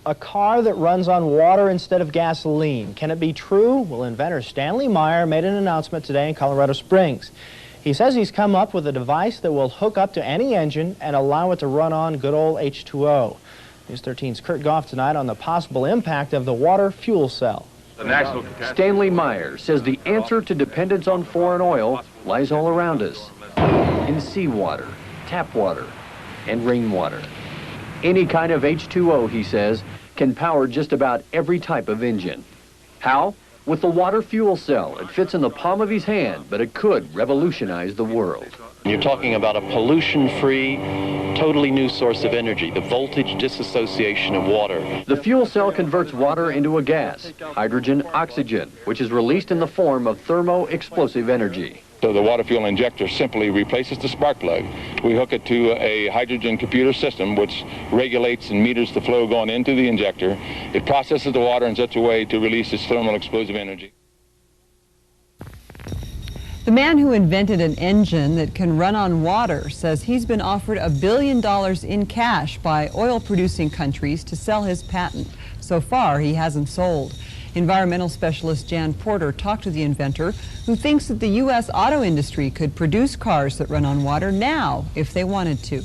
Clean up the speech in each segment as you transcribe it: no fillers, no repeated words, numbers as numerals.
A car that runs on water instead of gasoline. Can it be true? Well, inventor Stanley Meyer made an announcement today in Colorado Springs. He says he's come up with a device that will hook up to any engine and allow it to run on good old H2O. News 13's Kurt Goff tonight on the possible impact of the water fuel cell. Stanley Meyer says the answer to dependence on foreign oil lies all around us, in seawater, tap water, and rainwater. Any kind of H2O, he says, can power just about every type of engine. How? With the water fuel cell. It fits in the palm of his hand, but it could revolutionize the world. You're talking about a pollution-free, totally new source of energy, the voltage dissociation of water. The fuel cell converts water into a gas, hydrogen oxygen, which is released in the form of thermo-explosive energy. So the water fuel injector simply replaces the spark plug. We hook it to a hydrogen computer system which regulates and meters the flow going into the injector. It processes the water in such a way to release its thermal explosive energy. The man who invented an engine that can run on water says he's been offered $1 billion in cash by oil-producing countries to sell his patent. So far, he hasn't sold. Environmental specialist Jan Porter talked to the inventor, who thinks that the U.S. auto industry could produce cars that run on water now if they wanted to.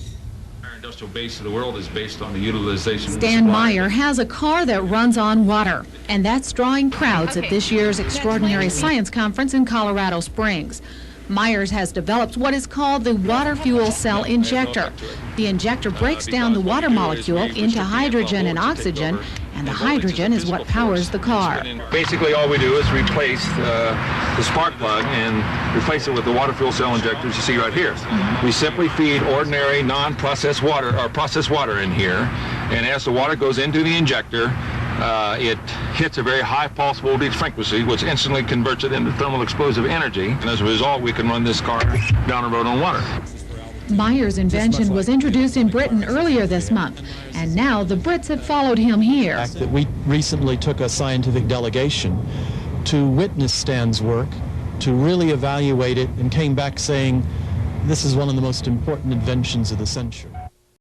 Our industrial base of the world is based on the utilization of Stan Meyer has a car that runs on water, and that's drawing crowds at this year's Extraordinary Science Conference in Colorado Springs. Myers has developed what is called the water fuel cell injector. The injector breaks down the water molecule into hydrogen and oxygen, and the hydrogen is what powers the car. Basically, all we do is replace the spark plug and replace it with the water fuel cell injectors you see right here. We simply feed ordinary non-processed water or processed water in here, and as the water goes into the injector, it hits a very high pulse voltage frequency, which instantly converts it into thermal explosive energy, and as a result we can run this car down the road on water. Meyer's invention was introduced in Britain earlier this month, and now the Brits have followed him here. We recently took a scientific delegation to witness Stan's work, to really evaluate it, and came back saying this is one of the most important inventions of the century.